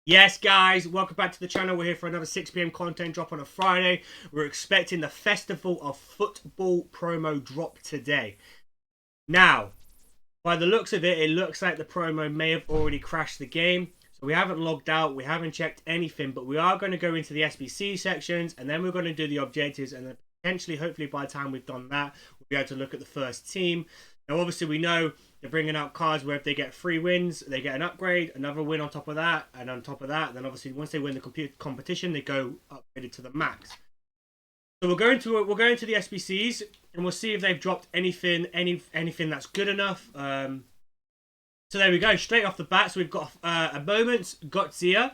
Yes, guys, welcome back to the channel. We're here for another 6 p.m. content drop on a Friday. We're expecting the Festival of Football promo drop today. Now, by the looks of it, it looks like the promo may have already crashed the game. So we haven't logged out, we haven't checked anything, but we are going to go into the SBC sections and then we're going to do the objectives, and then potentially, hopefully by the time we've done that, we'll be able to look at the first team. Now, obviously, we know they're bringing out cards where if they get 3 wins, they get an upgrade, another win on top of that, and on top of that, then obviously once they win the competition, they go upgraded to the max. So we'll go into the SBCs and we'll see if they've dropped anything that's good enough. So there we go, straight off the bat. So we've got a Moments Gotzia,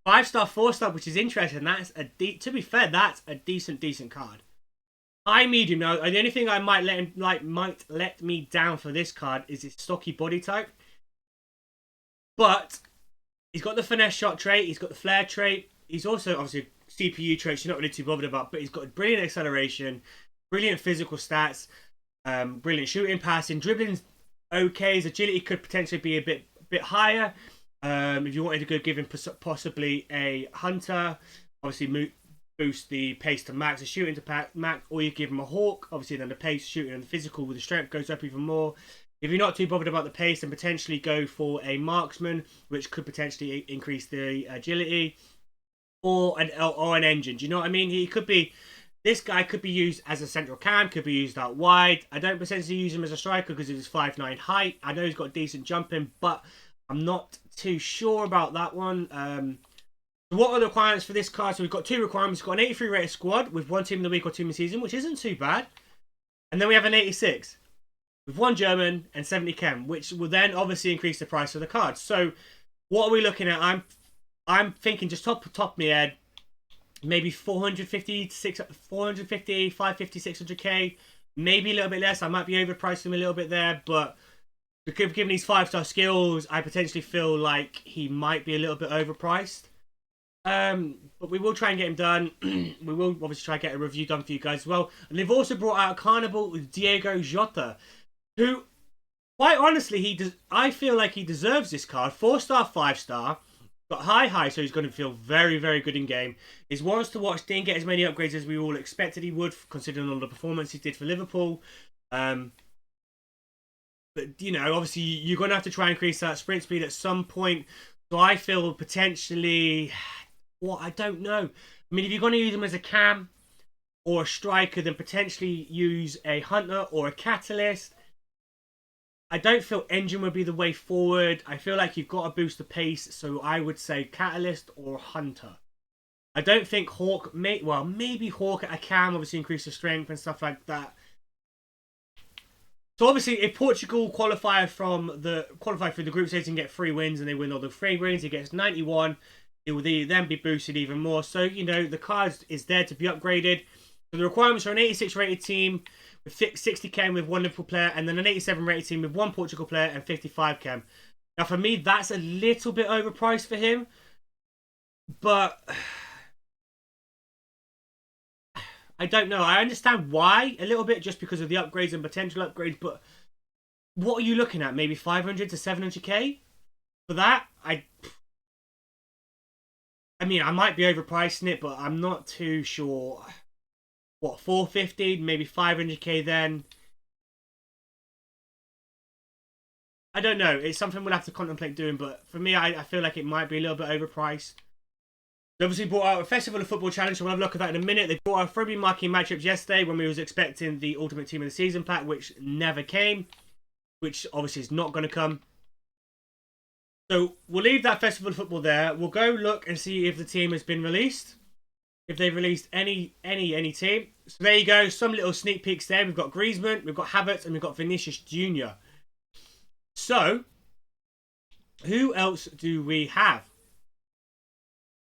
5-star, 4-star, which is interesting. That's to be fair, that's a decent card. High medium. Now, the only thing I might let me down for this card is his stocky body type. But he's got the finesse shot trait, he's got the flare trait, he's also obviously CPU traits you're not really too bothered about, but he's got brilliant acceleration, brilliant physical stats, brilliant shooting, passing, dribbling. Okay, his agility could potentially be a bit higher. If you wanted to give him possibly a hunter, obviously boost the pace to max, the shooting to max, or you give him a hawk, obviously then the pace, shooting, and the physical with the strength goes up even more. If you're not too bothered about the pace, then potentially go for a marksman, which could potentially increase the agility, or an engine. Do you know what I mean? This guy could be used as a central cam, could be used out wide. I don't potentially use him as a striker because of his 5'9" height. I know he's got decent jumping, but I'm not too sure about that one. What are the requirements for this card? So we've got 2 requirements. We've got an 83 rated squad with 1 team of the week or team of the season, which isn't too bad. And then we have an 86 with 1 German and 70 chem, which will then obviously increase the price of the card. So what are we looking at? I'm thinking just top of my head, maybe 450, 550, 600k, maybe a little bit less. I might be overpriced him a little bit there, but given these 5-star skills, I potentially feel like he might be a little bit overpriced. But we will try and get him done. We will obviously try and get a review done for you guys as well. And they've also brought out a Carnival with Diego Jota, who, quite honestly, I feel like he deserves this card. 4-star, 5-star. Got high, so he's going to feel very, very good in game. His ones to watch didn't get as many upgrades as we all expected he would, considering all the performance he did for Liverpool. But, you know, obviously, you're going to have to try and increase that sprint speed at some point. So I feel potentially... I don't know. I mean, if you're going to use him as a cam or a striker, then potentially use a hunter or a catalyst. I don't feel engine would be the way forward. I feel like you've got to boost the pace, so I would say catalyst or hunter. I don't think hawk, maybe hawk at a cam, obviously increase the strength and stuff like that. So obviously, if Portugal qualify through the group stage and get 3 wins, and they win all the 3 wins, it gets 91. It will then be boosted even more. So, you know, the card is there to be upgraded. So the requirements are an 86 rated team with 60 chem with 1 Liverpool player, and then an 87 rated team with 1 Portugal player and 55 chem. Now, for me, that's a little bit overpriced for him. But I don't know. I understand why a little bit, just because of the upgrades and potential upgrades. But what are you looking at? Maybe 500 to 700k for that? I mean, I might be overpricing it, but I'm not too sure. What, 450, maybe 500k then? I don't know. It's something we'll have to contemplate doing, but for me, I feel like it might be a little bit overpriced. They obviously brought out a Festival of Football Challenge, so we'll have a look at that in a minute. They brought out February marking matchups yesterday when we was expecting the Ultimate Team of the Season pack, which never came, which obviously is not going to come. So we'll leave that Festival of Football there. We'll go look and see if the team has been released. If they've released any team. So there you go. Some little sneak peeks there. We've got Griezmann, we've got Havertz, and we've got Vinicius Jr. So, who else do we have?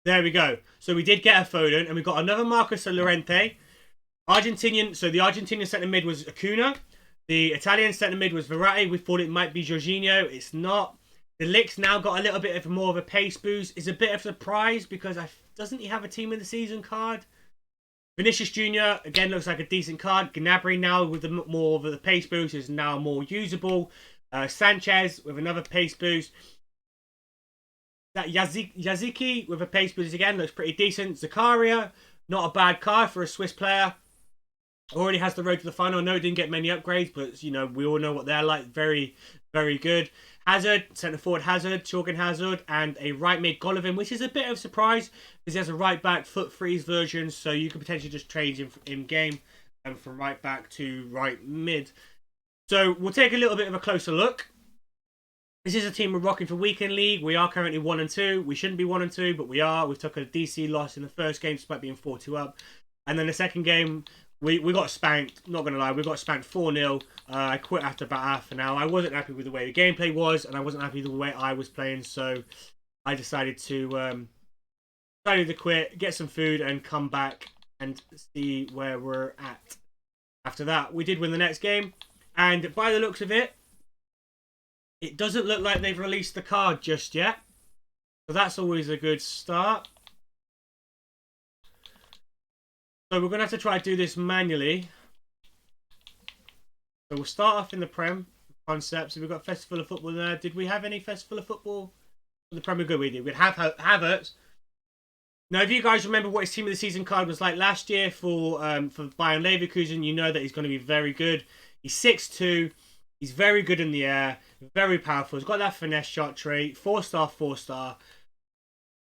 There we go. So we did get a Foden, and we've got another Marcos Llorente. Argentinian. So the Argentinian centre mid was Acuna. The Italian centre mid was Verratti. We thought it might be Jorginho. It's not. The Lick's now got a little bit of more of a pace boost. It's a bit of a surprise because doesn't he have a team of the season card? Vinicius Jr. again looks like a decent card. Gnabry now with more of the pace boost is now more usable. Sanchez with another pace boost. That Yaziki with a pace boost again looks pretty decent. Zakaria, not a bad card for a Swiss player. Already has the road to the final. No, didn't get many upgrades, but you know we all know what they're like. Very, very good. Hazard, centre forward Hazard, Jorgen Hazard, and a right mid Golovin, which is a bit of a surprise because he has a right back foot freeze version, so you could potentially just trade him in game and from right back to right mid. So we'll take a little bit of a closer look. This is a team we're rocking for Weekend League. We are currently 1-2. We shouldn't be 1-2, but we are. We took a DC loss in the first game despite being 4-2 up, and then the second game. We got spanked, not going to lie, we got spanked 4-0. I quit after about half an hour. I wasn't happy with the way the gameplay was, and I wasn't happy with the way I was playing, so I decided to quit, get some food, and come back and see where we're at. After that, we did win the next game, and by the looks of it, it doesn't look like they've released the card just yet, so that's always a good start. So we're going to have to try to do this manually. So we'll start off in the Prem concept. So we've got Festival of Football there. Did we have any Festival of Football? The Prem were good, we did. We'd have Havertz. Now, if you guys remember what his Team of the Season card was like last year for Bayern Leverkusen, you know that he's going to be very good. He's 6'2". He's very good in the air. Very powerful. He's got that finesse shot trait. 4-star, 4-star.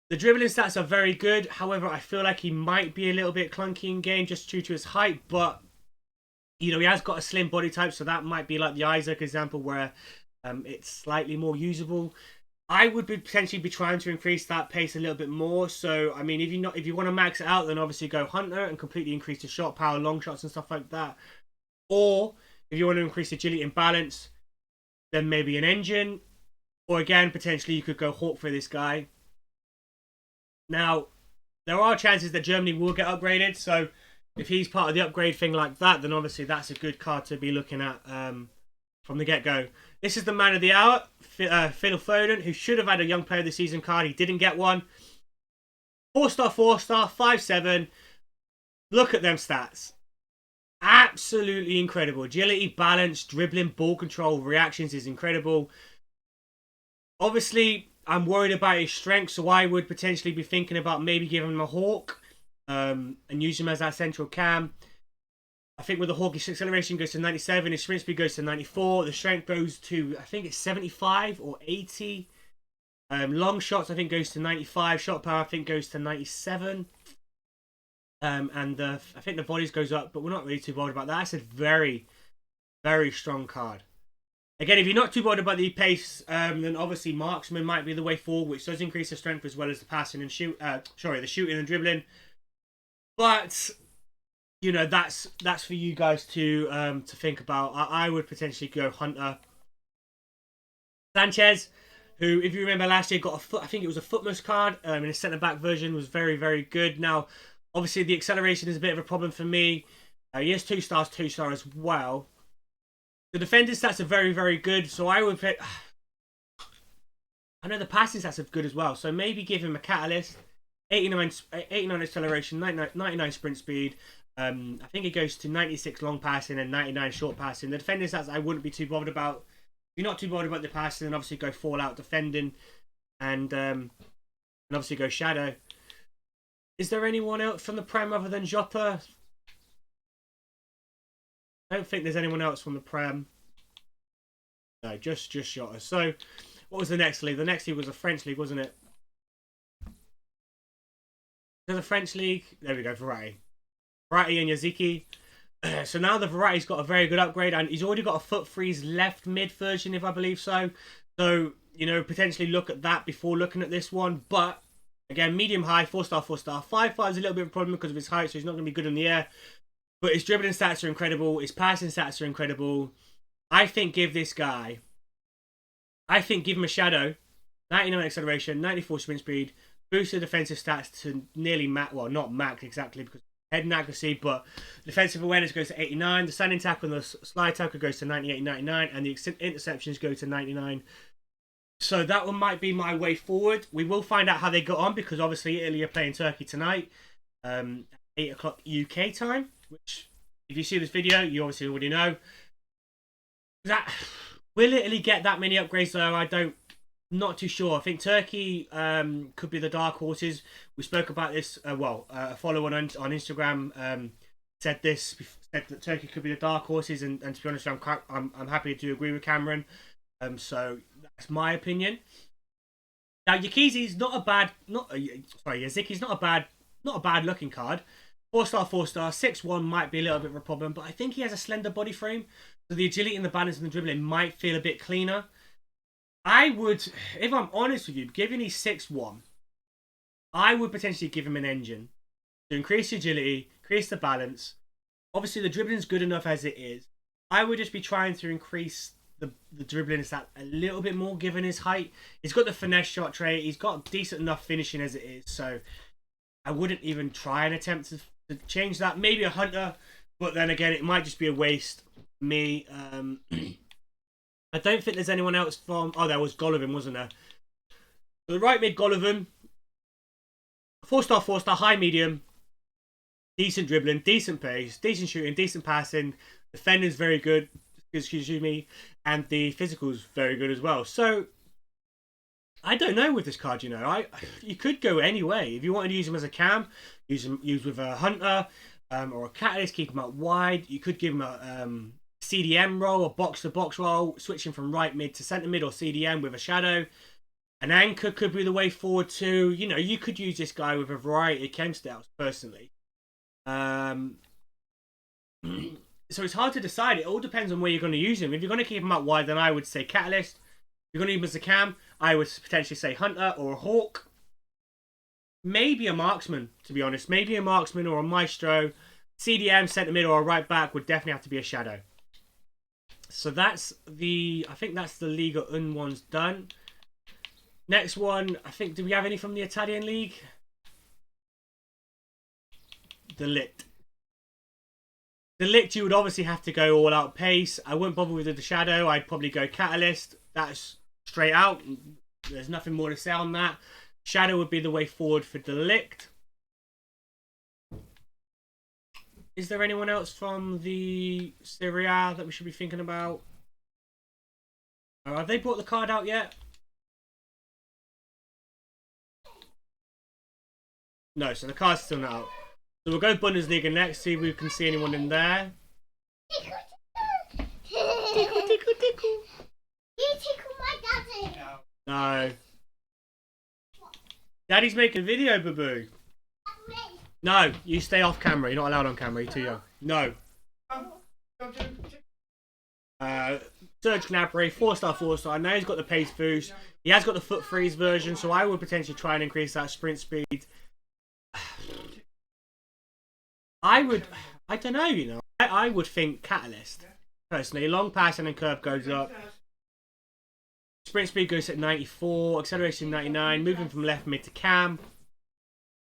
The dribbling stats are very good. However, I feel like he might be a little bit clunky in game just due to his height. But, you know, he has got a slim body type. So that might be like the Isaac example where it's slightly more usable. I would potentially be trying to increase that pace a little bit more. So, I mean, if you want to max it out, then obviously go Hunter and completely increase the shot power, long shots and stuff like that. Or if you want to increase agility and balance, then maybe an engine. Or again, potentially you could go Hawk for this guy. Now, there are chances that Germany will get upgraded, so if he's part of the upgrade thing like that, then obviously that's a good card to be looking at from the get-go. This is the man of the hour, Phil Foden, who should have had a Young Player of the Season card. He didn't get one. 4-star, 4-star, 5'7". Look at them stats. Absolutely incredible. Agility, balance, dribbling, ball control, reactions is incredible. Obviously, I'm worried about his strength, so I would potentially be thinking about maybe giving him a Hawk and use him as our central cam. I think with the Hawk, his acceleration goes to 97, his sprint speed goes to 94, the strength goes to, I think it's 75 or 80. Long shots, I think, goes to 95. Shot power, I think, goes to 97. And I think the bodies goes up, but we're not really too bothered about that. That's a very, very strong card. Again, if you're not too bothered about the pace, then obviously marksman might be the way forward, which does increase the strength as well as the passing and the shooting and dribbling. But you know, that's for you guys to think about. I would potentially go Hunter. Sanchez, who, if you remember last year, got a foot. I think it was a Footmas card. In his centre back version, was very, very good. Now, obviously, the acceleration is a bit of a problem for me. He has 2-star, 2-star as well. The defending stats are very, very good, so I would pick... I know the passing stats are good as well, so maybe give him a catalyst. 89 acceleration, 99 sprint speed. I think it goes to 96 long passing and 99 short passing. The defending stats I wouldn't be too bothered about. If you're not too bothered about the passing, then obviously go Fallout defending and obviously go Shadow. Is there anyone else from the Prem other than Jota? I don't think there's anyone else from the Prem. No, just Jota. So, what was the next league? The next league was a French league, wasn't it? There's a French league. There we go, Variety. Variety and Yaziki. So now the Variety's got a very good upgrade, and he's already got a foot freeze left mid version, if I believe so. So, you know, potentially look at that before looking at this one. But, again, medium high, 4-star, 4-star. 5-5 is a little bit of a problem because of his height, so he's not going to be good in the air. But his dribbling stats are incredible. His passing stats are incredible. I think give him a Shadow. 99 acceleration, 94 sprint speed. Boost the defensive stats to nearly max. Well, not max exactly because head and accuracy, but defensive awareness goes to 89. The standing tackle and the slide tackle goes to 98, 99. And the interceptions go to 99. So that one might be my way forward. We will find out how they got on because obviously Italy are playing Turkey tonight. 8 o'clock UK time. Which, if you see this video, you obviously already know. Will Italy get that many upgrades though? I don't Not too sure. I think Turkey could be the dark horses. We spoke about this. A follower on Instagram said this. Said that Turkey could be the dark horses, and to be honest, I'm happy to agree with Cameron. So that's my opinion. Now Yakizi's not a bad. Yaziki's not a bad looking card. 4-star, 4-star, 6-1 might be a little bit of a problem, but I think he has a slender body frame, so the agility and the balance and the dribbling might feel a bit cleaner. I would, if I'm honest with you, given he's 6'1", I would potentially give him an engine to increase the agility, increase the balance. Obviously, the dribbling's good enough as it is. I would just be trying to increase the dribbling stat a little bit more, given his height. He's got the finesse shot trait. He's got decent enough finishing as it is. So I wouldn't even try and attempt to change that. Maybe a hunter, but then again, it might just be a waste. Me, I don't think there's anyone else from... Oh, there was Golovin, wasn't there? So the right mid, Golovin. 4-star, 4-star, high medium. Decent dribbling, decent pace, decent shooting, decent passing. Defending's very good, excuse me. And the physical's very good as well. So, I don't know with this card, you know. You could go any way. If you wanted to use him as a cam, use with a hunter or a catalyst, keep him out wide. You could give him a... CDM role, or box-to-box role, switching from right mid to centre mid, or CDM with a shadow. An anchor could be the way forward too. You know, you could use this guy with a variety of chem styles, personally. So it's hard to decide. It all depends on where you're going to use him. If you're going to keep him out wide, then I would say Catalyst. If you're going to use him as a cam, I would potentially say Hunter or a Hawk. Maybe a Marksman, to be honest. Maybe a Marksman or a Maestro. CDM, centre mid, or a right back would definitely have to be a shadow. So that's I think that's the Liga Un one's done. Next one, I think, do we have any from the Italian league? De Ligt, you would obviously have to go all out pace. I wouldn't bother with the shadow. I'd probably go Catalyst. That's straight out. There's nothing more to say on that. Shadow would be the way forward for De Ligt. Is there anyone else from the Serie A that we should be thinking about? Have they brought the card out yet? No, so the card's still not out. So we'll go Bundesliga next, see if we can see anyone in there. Tickle, tickle, tickle. You tickle my daddy. No. Daddy's making a video, boo-boo. No, you stay off camera. You're not allowed on camera. You're too young. No. Serge Gnabry, 4-star, 4-star. Now he's got the pace boost. He has got the foot freeze version, so I would potentially try and increase that sprint speed. I don't know, you know. I would think Catalyst, personally. Long passing and curve goes up. Sprint speed goes at 94. Acceleration 99. Moving from left mid to cam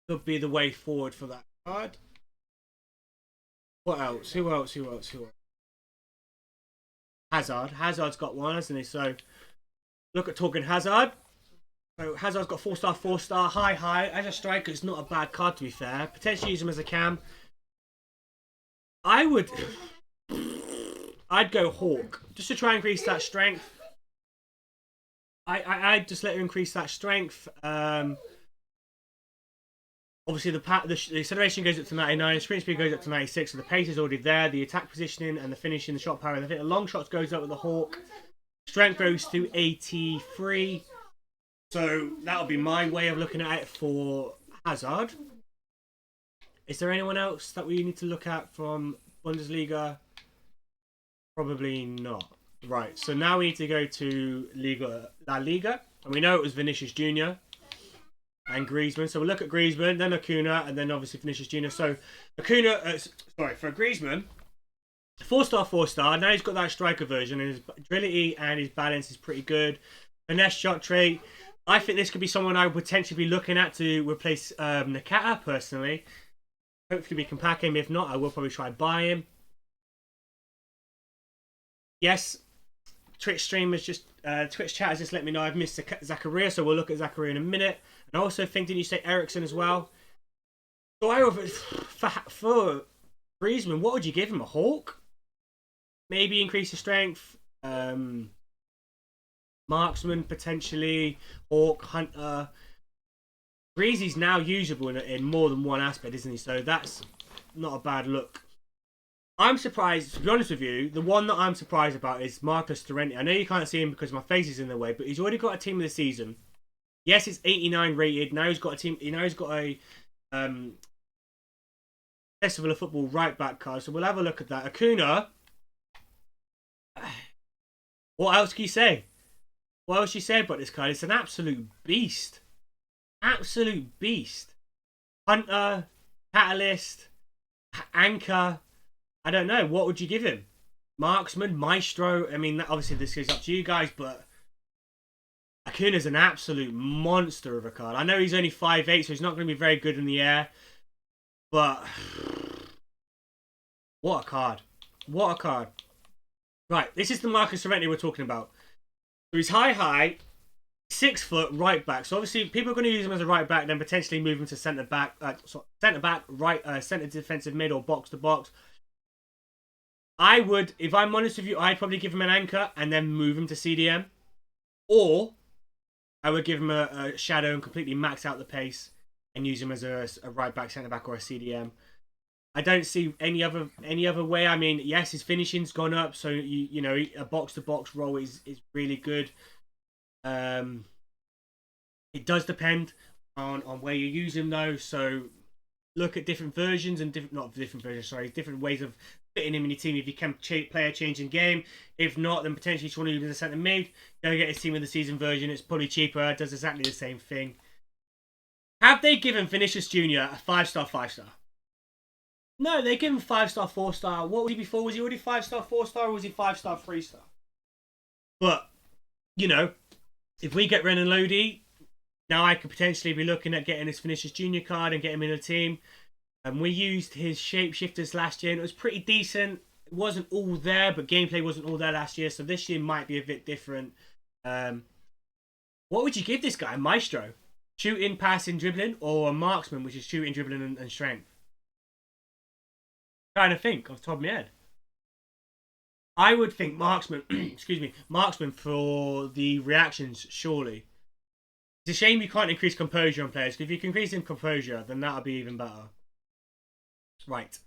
could be the way forward for that card. What else? Who else? Hazard. Hazard's got one, hasn't he? So look at talking Hazard. So Hazard's got 4-star, 4-star, high. As a striker, it's not a bad card, to be fair. Potentially use him as a cam. I'd go Hawk just to try and increase that strength. I'd just let her increase that strength. Obviously, the acceleration goes up to 99, sprint speed goes up to 96, so the pace is already there. The attack positioning and the finishing, the shot power, and I think the long shots goes up with the Hawk. Strength goes to 83. So that'll be my way of looking at it for Hazard. Is there anyone else that we need to look at from Bundesliga? Probably not. Right, so now we need to go to La Liga. And we know it was Vinicius Jr. and Griezmann. So we'll look at Griezmann, then Acuna, and then obviously Vinicius Jr. So Acuna, for Griezmann, 4-star, 4-star. Now he's got that striker version, and his agility and his balance is pretty good. Finesse shot trait. I think this could be someone I would potentially be looking at to replace Nakata, personally. Hopefully we can pack him. If not, I will probably try and buy him. Yes, Twitch streamers Twitch chat has just let me know I've missed Zakaria, so we'll look at Zakaria in a minute. And I also think, didn't you say Ericsson as well? So for Griezmann, what would you give him? A Hawk? Maybe increase the strength. Marksman, potentially. Hawk, Hunter. Breezy's now usable in more than one aspect, isn't he? So that's not a bad look. I'm surprised, to be honest with you, the one that I'm surprised about is Marcus Torrenti. I know you can't see him because my face is in the way, but he's already got a team of the season. Yes, it's 89 rated. Now he's got a team. Now he's got a Festival of Football right back card. So we'll have a look at that. Acuna. What else can you say? What else can you say about this card? It's an absolute beast. Absolute beast. Hunter, Catalyst, Anchor. I don't know. What would you give him? Marksman, Maestro. I mean, obviously this is up to you guys, but Acuna's an absolute monster of a card. I know he's only 5'8", so he's not going to be very good in the air. But what a card. What a card. Right, this is the Marcus Torrenti we're talking about. So he's high, 6 foot, right back. So obviously people are going to use him as a right back, then potentially move him to centre back, right, centre defensive mid or box to box. I would, if I'm honest with you, I'd probably give him an anchor and then move him to CDM. Or I would give him a shadow and completely max out the pace and use him as a right back, centre back, or a CDM. I don't see any other way. I mean, yes, his finishing's gone up, so you know a box to box role is really good. It does depend on where you use him though. So look at different versions and different ways of fitting him in your team if you can play a changing game. If not, then potentially just want to use him as a centre mid. Go get his team of the season version. It's probably cheaper. It does exactly the same thing. Have they given Vinicius Jr. a 5-star, 5-star? No, they give him 5-star, 4-star. What was he before? Was he already 5-star, 4-star, or was he 5-star, 3-star? But, you know, if we get Renan Lodi, now I could potentially be looking at getting his Vinicius Jr. card and getting him in a team. And we used his shapeshifters last year and it was pretty decent. It wasn't all there, but gameplay wasn't all there last year. So this year might be a bit different. What would you give this guy? Maestro? Shooting, passing, dribbling, or a marksman, which is shooting, dribbling, and strength? Trying to think off the top of my head. I would think marksman, excuse me, marksman for the reactions, surely. It's a shame you can't increase composure on players, because if you can increase in composure, then that'll be even better. Right.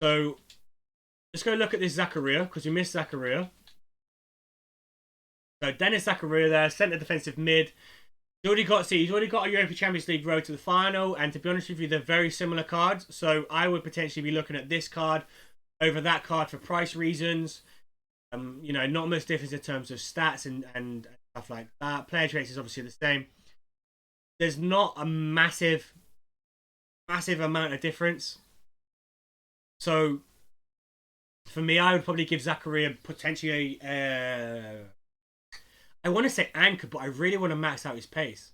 So, let's go look at this Zakaria, because we missed Zakaria. So, Dennis Zakaria there, centre defensive mid. He's already got a Europa Champions League road to the final, and to be honest with you, they're very similar cards. So I would potentially be looking at this card over that card for price reasons. You know, not much difference in terms of stats and stuff like that. Player traits is obviously the same. There's not a massive amount of difference. So for me, I would probably give Zakaria potentially I want to say anchor, but I really want to max out his pace.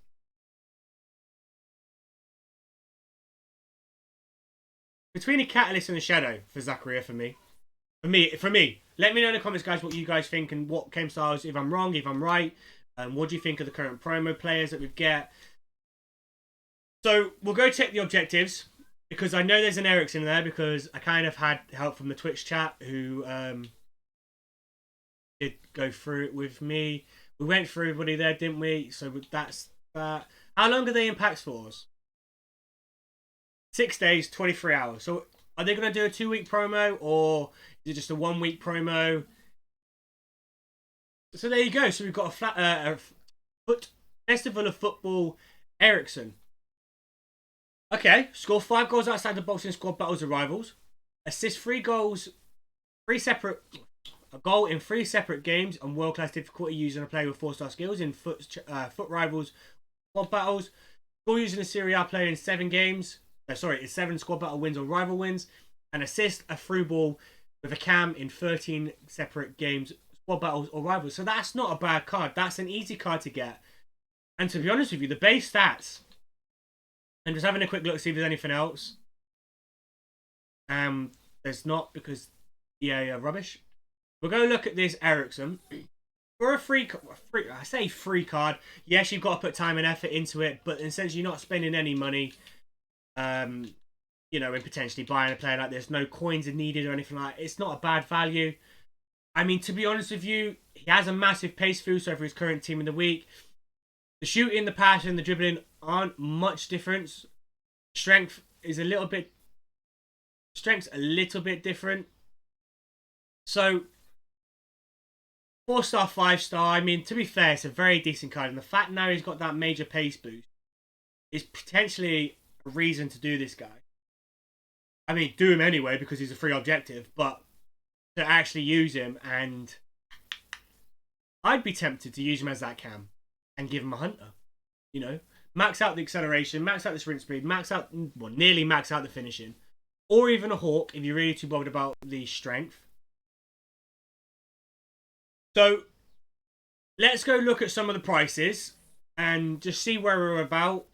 Between a catalyst and a shadow for Zakaria for me. For me. Let me know in the comments, guys, what you guys think and what game styles, if I'm wrong, if I'm right. What do you think of the current promo players that we've got? So we'll go check the objectives because I know there's an Ericsson there because I kind of had help from the Twitch chat who did go through it with me. We went through everybody there, didn't we? So that's that. How long are they in packs for us? 6 days, 23 hours. So are they going to do a 2-week promo or is it just a 1-week promo? So there you go. So we've got a Festival of Football Ericsson. Okay, score 5 goals outside the box in squad battles of rivals. Assist 3 goals, a goal in 3 separate games on world-class difficulty using a player with 4-star skills in foot rivals squad battles. Score using a Serie A player in 7 games. It's 7 squad battle wins or rival wins. And assist a through ball with a cam in 13 separate games, squad battles or rivals. So that's not a bad card. That's an easy card to get. And to be honest with you, the base stats. And just having a quick look to see if there's anything else. There's not because yeah, rubbish. We'll go look at this Ericsson. For a free card, yes, you've got to put time and effort into it, but in a sense, you're not spending any money, you know, in potentially buying a player like this. No coins are needed or anything like that. It's not a bad value. I mean, to be honest with you, he has a massive pace boost over his current team in the week. The shooting, the passing, the dribbling aren't much difference. Strength's a little bit different. So 4-star, 5-star. I mean, to be fair, it's a very decent card. And the fact now he's got that major pace boost is potentially a reason to do this guy. I mean, do him anyway because he's a free objective, but to actually use him, and I'd be tempted to use him as that cam and give him a hunter. You know, max out the acceleration, max out the sprint speed, nearly max out the finishing, or even a hawk if you're really too bothered about the strength. So let's go look at some of the prices and just see where we're about.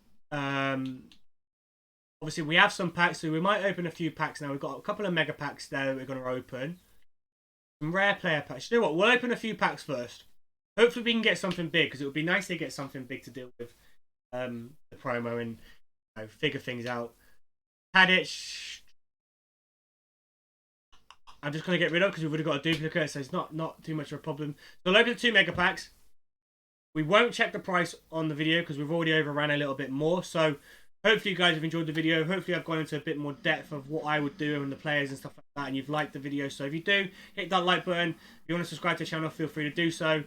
Obviously, we have some packs, so we might open a few packs now. We've got a couple of mega packs there that we're going to open. Some rare player packs. You know what? We'll open a few packs first. Hopefully, we can get something big, because it would be nice to get something big to deal with the promo and figure things out. Tadic, I'm just going to get rid of because we've already got a duplicate, so it's not too much of a problem. So we'll open the 2 mega packs. We won't check the price on the video because we've already overran a little bit more. So hopefully you guys have enjoyed the video. Hopefully I've gone into a bit more depth of what I would do and the players and stuff like that, and you've liked the video. So if you do, hit that like button. If you want to subscribe to the channel, feel free to do so.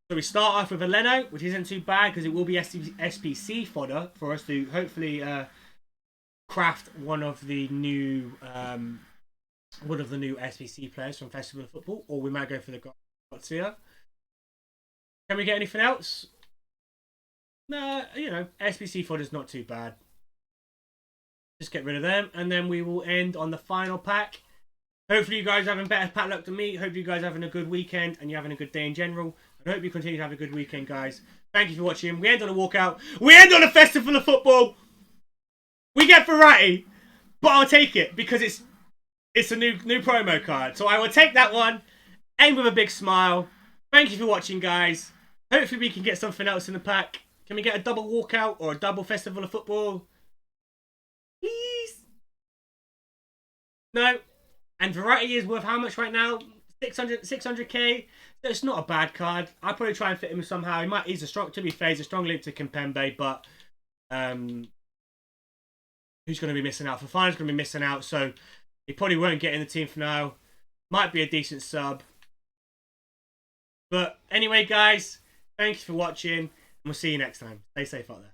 So we start off with a Leno, which isn't too bad because it will be SPC fodder for us to hopefully craft one of the new SPC players from Festival of Football, or we might go for the Garcia. Can we get anything else? Nah, you know, SPC fodder's not too bad. Just get rid of them, and then we will end on the final pack. Hopefully you guys are having better pack luck than me. Hope you guys are having a good weekend and you're having a good day in general. And hope you continue to have a good weekend, guys. Thank you for watching. We end on a walkout. We end on a Festival of Football. We get Verratti, but I'll take it because it's a new promo card. So I will take that one. End with a big smile. Thank you for watching, guys. Hopefully we can get something else in the pack. Can we get a double walkout or a double Festival of Football? Please? No. And Verratti is worth how much right now? 600k. It's not a bad card. I'll probably try and fit him somehow. He's a strong, to be fair, he's a strong link to Kimpembe, but who's going to be missing out? Fofana's going to be missing out, so he probably won't get in the team for now. Might be a decent sub. But anyway, guys, thank you for watching, and we'll see you next time. Stay safe out there.